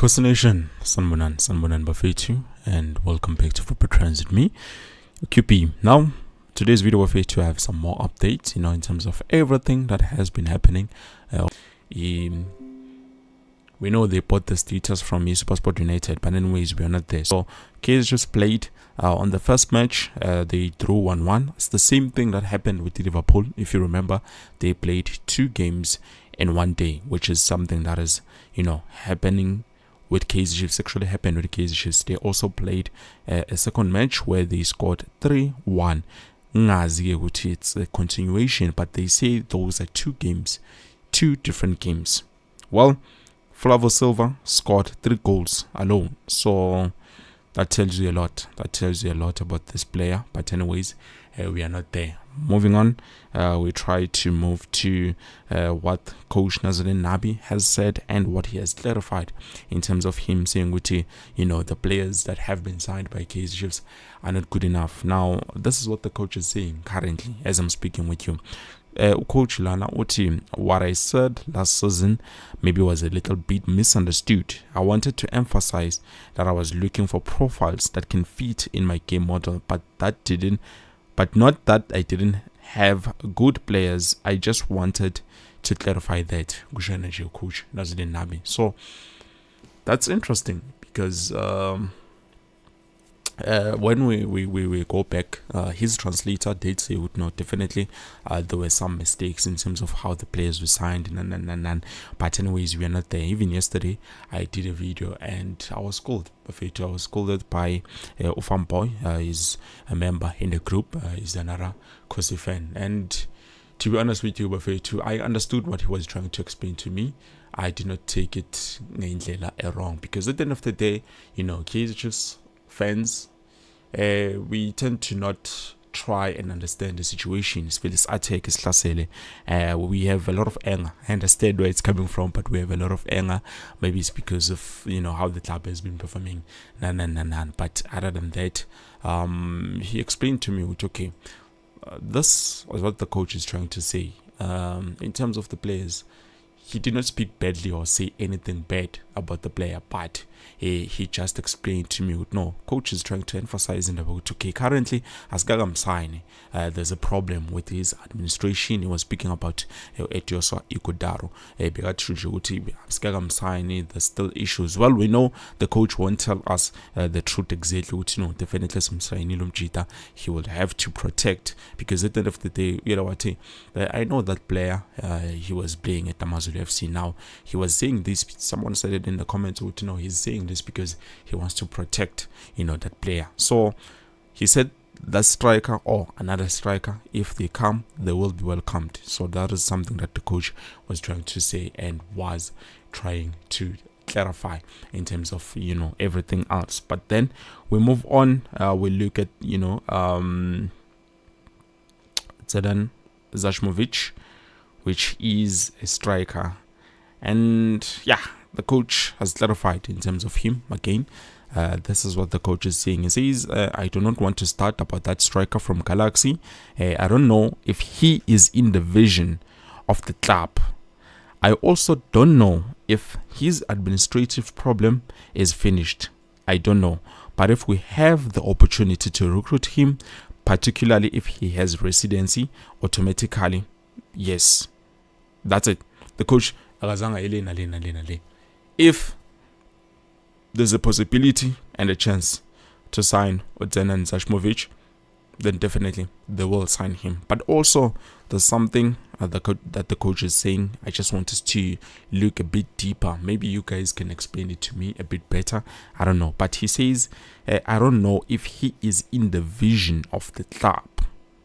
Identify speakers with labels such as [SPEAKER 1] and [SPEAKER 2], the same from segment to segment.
[SPEAKER 1] Nation, Sanbonan Bafetu, and welcome back to Football Transit me, QP. Now, today's video Bafetu, I have some more updates, in terms of everything that has been happening. We know they bought the status from Supersport United, but anyways, we are not there. So, Kaizer just played on the first match, they drew 1-1. It's the same thing that happened with Liverpool. If you remember, they played 2 games in one day, which is something that is, happening with Kaizer Chiefs. Actually happened with Kaizer Chiefs. They also played a second match where they scored 3-1. It's a continuation, but they say those are 2 games, 2 different games. Well, Flavo Silva scored 3 goals alone, so that tells you a lot. That tells you a lot about this player. But anyways, we are not there. Moving on, we try to move to what Coach Nabi has said and what he has clarified in terms of him saying, the players that have been signed by Kaizer Chiefs are not good enough. Now, this is what the coach is saying currently as I'm speaking with you. Coach Lana Oti, what I said last season maybe was a little bit misunderstood. I wanted to emphasize that I was looking for profiles that can fit in my game model, but not that I didn't have good players. I just wanted to clarify that. Coach Nabi. So that's interesting because when we go back, his translator did say, no, definitely there were some mistakes in terms of how the players were signed, but anyways, we are not there. Even yesterday, I did a video and I was scolded. I was scolded by Ufamboy. He's a member in the group. He's another Kosi fan. And to be honest with you, Bafetu, I understood what he was trying to explain to me. I did not take it wrong, because at the end of the day, Kaizer Chiefs fans, we tend to not try and understand the situation. We have a lot of anger. I understand where it's coming from, but we have a lot of anger. Maybe it's because of how the club has been performing. But other than that, he explained to me, okay, this was what the coach is trying to say. In terms of the players, he did not speak badly or say anything bad about the player, but he just explained to me, no, coach is trying to emphasize in about, okay, currently, as Gagam sign, there's a problem with his administration. He was speaking about Etiosa Ikodaro. There's still issues. Well, we know the coach won't tell us the truth exactly. Definitely, he will have to protect, because at the end of the day, I know that player, he was playing at Amazulu FC. Now, he was saying this, someone said it in the comments, he's saying this because he wants to protect, that player. So he said that striker or another striker, if they come, they will be welcomed. So that is something that the coach was trying to say and was trying to clarify in terms of everything else. But then we move on. We look at Zajmovic, which is a striker, and the coach has clarified in terms of him again. This is what the coach is saying. He says, I do not want to start about that striker from Galaxy. I don't know if he is in the vision of the club. I also don't know if his administrative problem is finished. I don't know. But if we have the opportunity to recruit him, particularly if he has residency, automatically, yes. That's it. The coach, if there's a possibility and a chance to sign Odzena and Zajmovic, then definitely they will sign him. But also, there's something that the coach is saying. I just want us to look a bit deeper. Maybe you guys can explain it to me a bit better. I don't know. But he says, I don't know if he is in the vision of the club.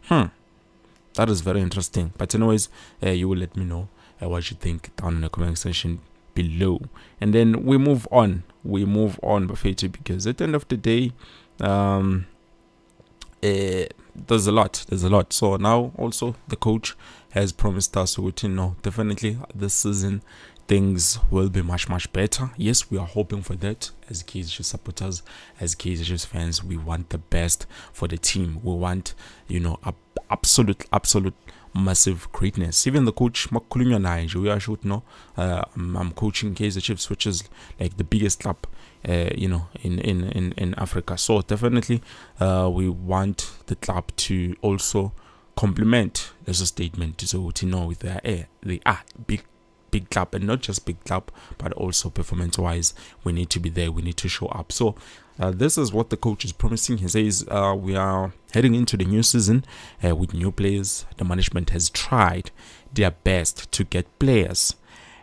[SPEAKER 1] That is very interesting. But anyways, you will let me know what you think down in the comment section below. And then we move on, Bafetu, because at the end of the day, there's a lot. So now also the coach has promised us, definitely this season things will be much better. Yes, we are hoping for that. As Kaizer Chiefs supporters, as Kaizer Chiefs fans, we want the best for the team. We want absolute massive greatness. Even the coach Makulunya Nige, we are shoot no. I'm coaching Kaizer Chiefs, which is like the biggest club, in Africa. So definitely, we want the club to also complement as a statement. So to know they are big club, and not just big club, but also performance wise, we need to be there, we need to show up. So this is what the coach is promising. He says we are heading into the new season with new players. The management has tried their best to get players,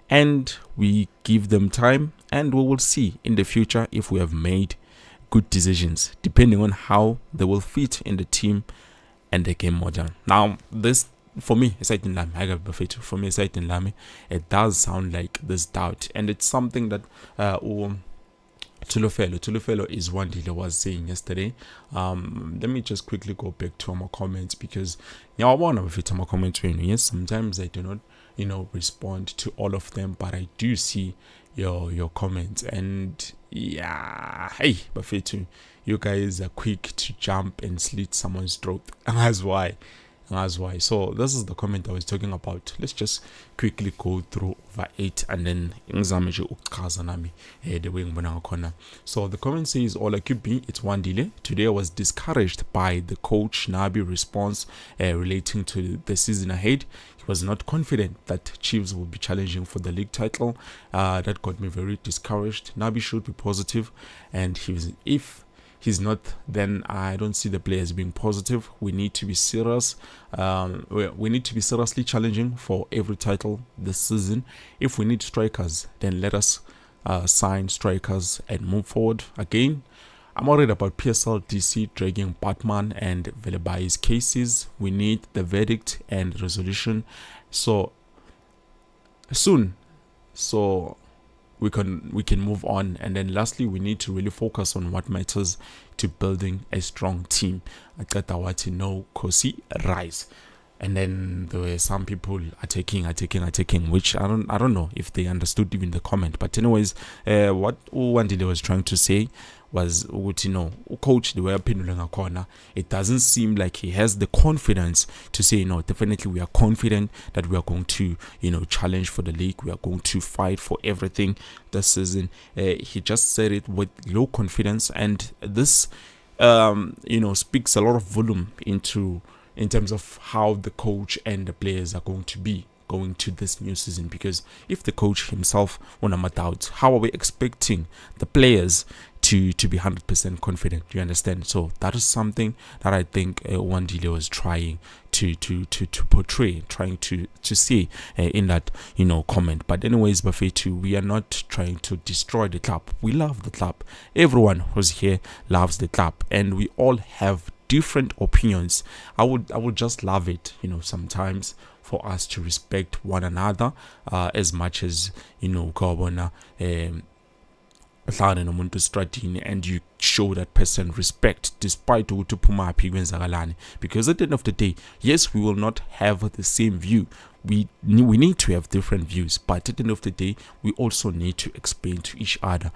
[SPEAKER 1] and we give them time, and we will see in the future if we have made good decisions depending on how they will fit in the team and the game model. Now this, for me, aside in Lami, it does sound like this doubt, and it's something that Tulufelo is one dealer was saying yesterday. Let me just quickly go back to my comments, because I want to fit my comments. Yes, sometimes I do not respond to all of them, but I do see your comments, and yeah, hey, Bafetu, you guys are quick to jump and slit someone's throat. That's why. So this is the comment I was talking about. Let's just quickly go through over 8, and then the way. So the comment says, "All QB, it's one delay. Today I was discouraged by the coach Nabi response relating to the season ahead. He was not confident that Chiefs will be challenging for the league title. That got me very discouraged. Nabi should be positive, and if he's not, then I don't see the players being positive. We need to be serious. We need to be seriously challenging for every title this season. If we need strikers, then let us sign strikers and move forward. Again, I'm worried about PSL DC dragging Batman and Velebai's cases. We need the verdict and resolution soon, so we can move on. And then lastly, we need to really focus on what matters to building a strong team. Akatawati no Kosi rise." And then there were some people attacking, which I don't know if they understood even the comment. But anyways, what Wandile was trying to say was, coach, the way I corner, it doesn't seem like he has the confidence to say, no, definitely we are confident that we are going to, challenge for the league. We are going to fight for everything this season. He just said it with low confidence, and this, speaks a lot of volume in terms of how the coach and the players are going to be going to this new season. Because if the coach himself won't doubt, how are we expecting the players to be 100% confident? Do you understand? So that is something that I think Wandile was trying to portray, trying to see in that comment. But anyways, Bafetu, we are not trying to destroy the club. We love the club. Everyone who's here loves the club, and we all have different opinions. I would just love it, sometimes for us to respect one another as much as and you show that person respect despite because at the end of the day, yes, we will not have the same view. We need to have different views, but at the end of the day, we also need to explain to each other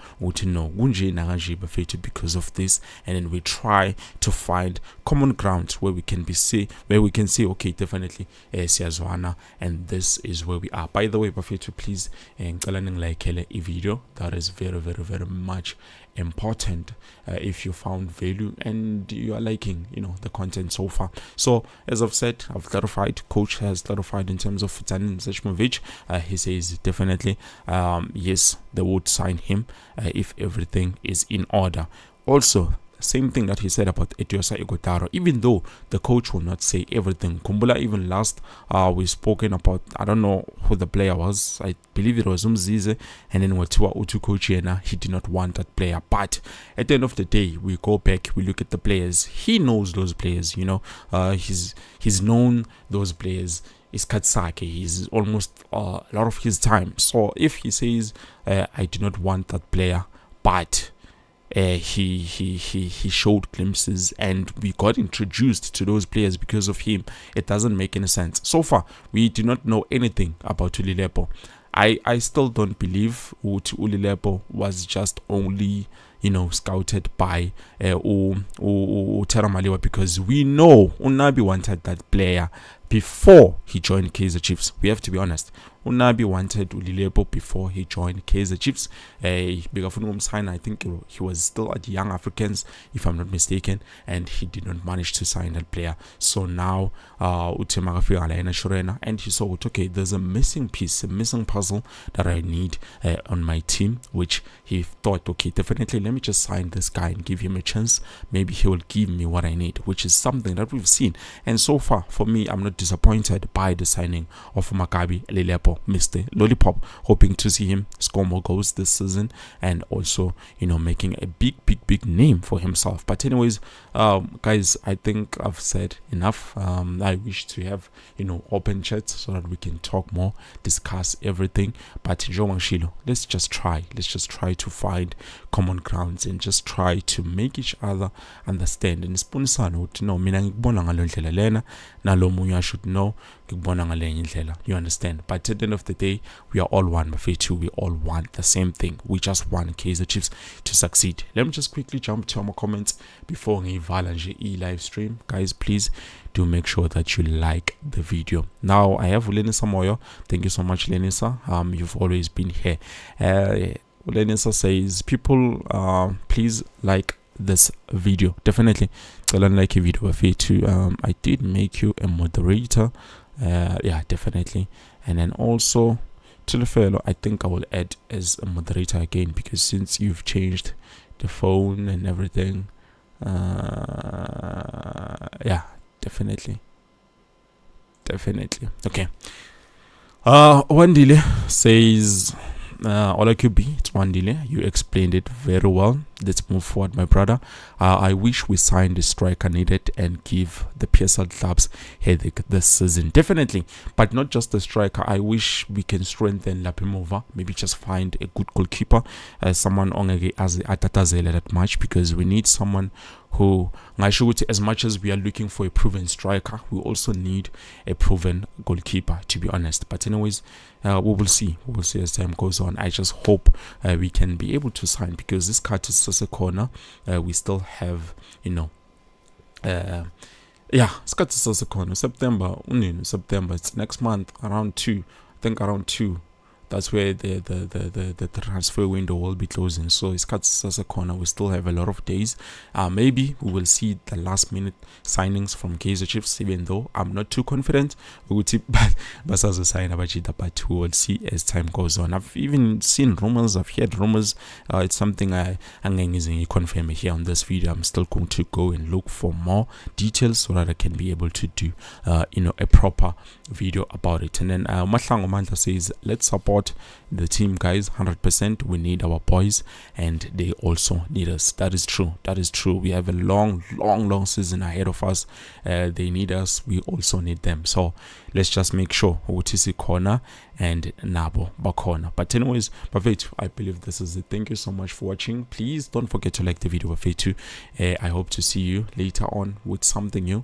[SPEAKER 1] because of this, and then we try to find common ground where we can say, okay, definitely siyazwana, and this is where we are. By the way, Bafetu, please like a video that is very, very, very much important if you found value and you are liking the content so far. So as I've said, I've clarified, coach has clarified in terms of Zajmovic. He says definitely yes, they would sign him if everything is in order. Also, same thing that he said about Etiosa Igotaro, even though the coach will not say everything. Kumbula, even last we spoken about, I don't know who the player was, I believe it was Umzize, and then Watiwa Utu coach, he did not want that player. But at the end of the day, we go back, we look at the players. He knows those players, he's known those players. Is Katsake, he's almost a lot of his time. So if he says I do not want that player, but he showed glimpses and we got introduced to those players because of him, it doesn't make any sense. So far, we do not know anything about Ulilepo. I still don't believe Ulilepo was just only scouted by Teramaliwa, because we know Nabi wanted that player before he joined Kaizer Chiefs. We have to be honest. Nabi wanted Ulilebo before he joined Kaizer Chiefs. I think he was still at Young Africans, if I'm not mistaken, and he did not manage to sign that player. So now and he saw, okay, there's a missing piece, a missing puzzle that I need on my team, which he thought, okay, definitely let me just sign this guy and give him a chance. Maybe he will give me what I need, which is something that we've seen. And so far, for me, I'm not disappointed by the signing of Maccabi Lelepo, Mr. Lollipop, hoping to see him score more goals this season and also, making a big name for himself. But anyways, guys, I think I've said enough. I wish to have, open chats so that we can talk more, discuss everything. But let's just try to find common grounds and just try to make each other understand. And I should know, you understand. But at the end of the day, we are all one. We all want the same thing. We just want Kaizer Chiefs to succeed. Let me just quickly jump to our comments before we live stream. Guys, please do make sure that you like the video. Now I have Lenisa Moyo. Thank you so much, Lenisa. You've always been here. Lenisa says, people, please like this video. Definitely like a video of it too. I did make you a moderator. Yeah, definitely. And then also to the fellow, I think I will add as a moderator again, because since you've changed the phone and everything, yeah, definitely. Okay. Wandile says, Ola QB, it's Wandile. You explained it very well. Let's move forward, my brother. I wish we signed the striker needed and give the PSL clubs headache this season. Definitely, but not just the striker. I wish we can strengthen Lapimova. Maybe just find a good goalkeeper, someone ongeke as atatazele that much, because we need someone who, as much as we are looking for a proven striker, we also need a proven goalkeeper, to be honest. But anyways, we will see as time goes on. I just hope we can be able to sign, because this card is just a corner. We still have, it's got to a corner. September, it's next month, around 2. I think around 2. That's where the transfer window will be closing. So it's cut as a corner. We still have a lot of days. Maybe we will see the last minute signings from Kaizer Chiefs, even though I'm not too confident. We will see, but as a sign about it, but we will see as time goes on. I've even seen rumors. I've heard rumors. It's something I'm going to confirm here on this video. I'm still going to go and look for more details so that I can be able to do a proper video about it. And then Mahlango Mantla says, let's support the team, guys. 100%. We need our boys and they also need us. That is true. We have a long season ahead of us. They need us, we also need them. So let's just make sure Utisi corner and Nabo Bakona. But anyways, Bafetu, I believe this is it. Thank you so much for watching. Please don't forget to like the video, Bafetu. I hope to see you later on with something new.